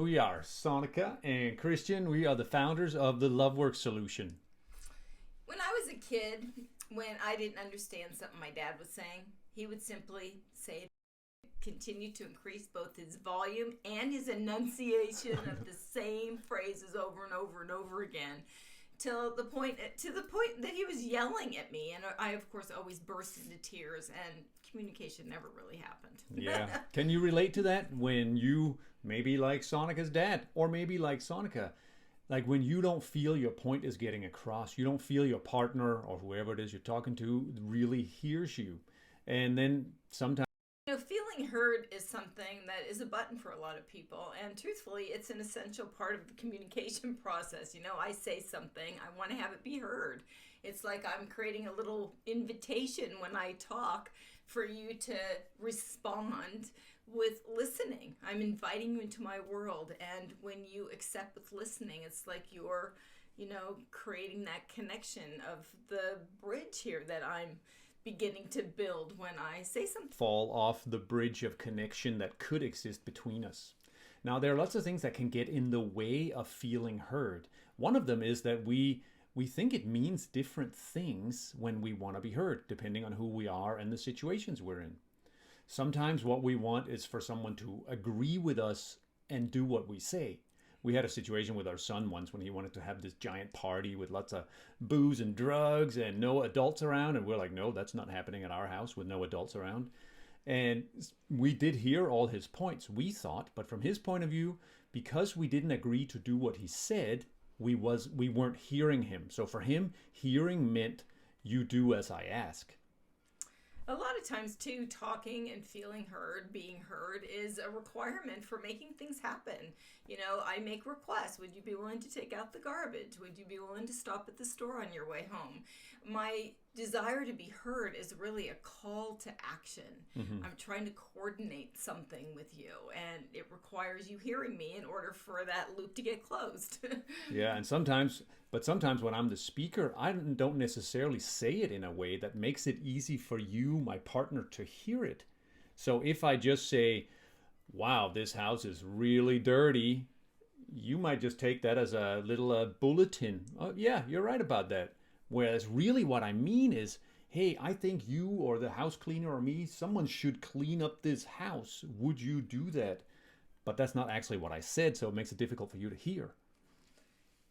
We are Sonica and Christian. We are the founders of the LoveWorks solution. When I was a kid, when I didn't understand something my dad was saying, he would simply say, continue to increase both his volume and his enunciation of the same phrases over and over and over again, till the point that he was yelling at me, and I of course always burst into tears, and communication never really happened. Yeah. Can you relate to that when you maybe like Sonica's dad, or maybe like Sonica, like when you don't feel your point is getting across, you don't feel your partner or whoever it is you're talking to really hears you, and then sometimes Feeling heard is something that is a button for a lot of people, and truthfully, it's an essential part of the communication process. I say something, I want to have it be heard. It's like I'm creating a little invitation when I talk for you to respond with listening. I'm inviting you into my world, and when you accept with listening, it's like you're, creating that connection of the bridge here that I'm beginning to build when I say something. Fall off the bridge of connection that could exist between us. Now, there are lots of things that can get in the way of feeling heard. One of them is that we think it means different things when we want to be heard, depending on who we are and the situations we're in. Sometimes what we want is for someone to agree with us and do what we say. We had a situation with our son once when he wanted to have this giant party with lots of booze and drugs and no adults around. And we're like, no, that's not happening at our house with no adults around. And we did hear all his points, we thought. But from his point of view, because we didn't agree to do what he said, we weren't hearing him. So for him, hearing meant you do as I ask. A lot of times, too, talking and feeling heard, being heard, is a requirement for making things happen. I make requests. Would you be willing to take out the garbage? Would you be willing to stop at the store on your way home? My desire to be heard is really a call to action. Mm-hmm. I'm trying to coordinate something with you, and it requires you hearing me in order for that loop to get closed. Yeah, and sometimes when I'm the speaker, I don't necessarily say it in a way that makes it easy for you, my partner, to hear it. So if I just say, wow, this house is really dirty, you might just take that as a little bulletin. Oh, yeah, you're right about that. Whereas really what I mean is, hey, I think you or the house cleaner or me, someone should clean up this house. Would you do that? But that's not actually what I said, so it makes it difficult for you to hear.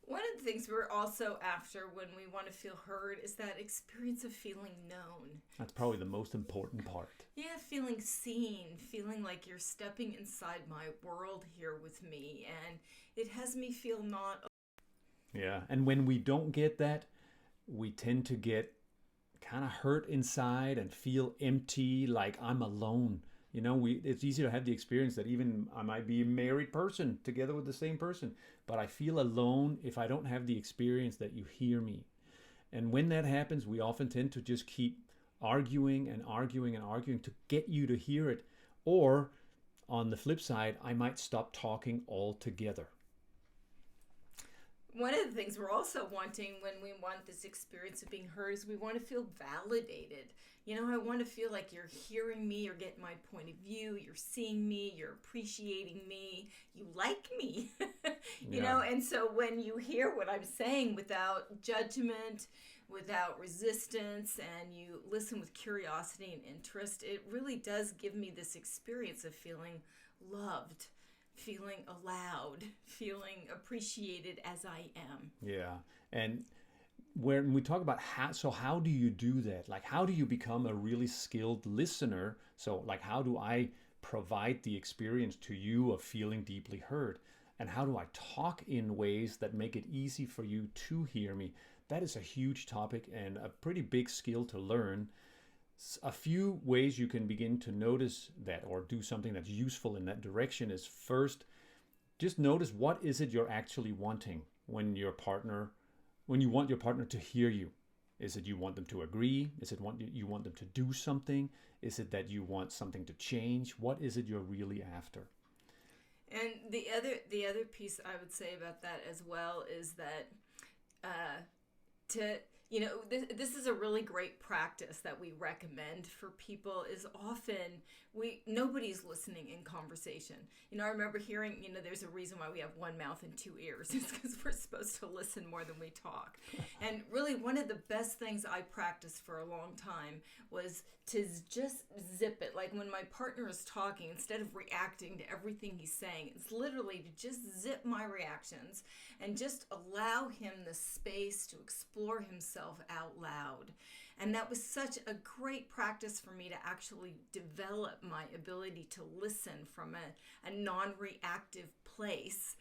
One of the things we're also after when we want to feel heard is that experience of feeling known. That's probably the most important part. Yeah, feeling seen, feeling like you're stepping inside my world here with me, and it has me feel not. Yeah, and when we don't get that, we tend to get kind of hurt inside and feel empty, like I'm alone. It's easy to have the experience that even I might be a married person together with the same person, but I feel alone if I don't have the experience that you hear me. And when that happens, we often tend to just keep arguing and arguing and arguing to get you to hear it. Or on the flip side, I might stop talking altogether. One of the things we're also wanting when we want this experience of being heard is we want to feel validated. I want to feel like you're hearing me, you're getting my point of view, you're seeing me, you're appreciating me, you like me. And so when you hear what I'm saying without judgment, without resistance, and you listen with curiosity and interest, it really does give me this experience of feeling loved, feeling allowed, feeling appreciated as I am. Yeah. And when we talk about how do you do that? Like, how do you become a really skilled listener? So, like, how do I provide the experience to you of feeling deeply heard? And how do I talk in ways that make it easy for you to hear me? That is a huge topic and a pretty big skill to learn. A few ways you can begin to notice that or do something that's useful in that direction is, first, just notice what is it you're actually wanting when you want your partner to hear you. Is it you want them to agree? Is it you want them to do something? Is it that you want something to change? What is it you're really after? And the other piece I would say about that as well is that You know, this is a really great practice that we recommend for people. Is often nobody's listening in conversation. You know, I remember hearing, you know, there's a reason why we have one mouth and two ears. It's because we're supposed to listen more than we talk. And really, one of the best things I practiced for a long time was to just zip it. Like when my partner is talking, instead of reacting to everything he's saying, it's literally to just zip my reactions and just allow him the space to explore himself out loud. And that was such a great practice for me to actually develop my ability to listen from a non-reactive place.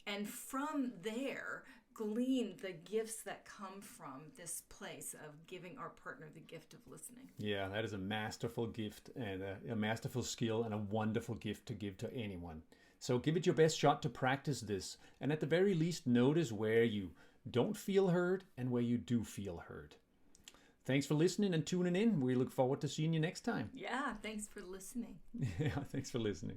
And from there, glean the gifts that come from this place of giving our partner the gift of listening. Yeah, that is a masterful gift and a masterful skill and a wonderful gift to give to anyone. So give it your best shot to practice this. And at the very least, notice where you don't feel heard and where you do feel heard. Thanks for listening and tuning in. We look forward to seeing you next time. Yeah, thanks for listening. Yeah, thanks for listening.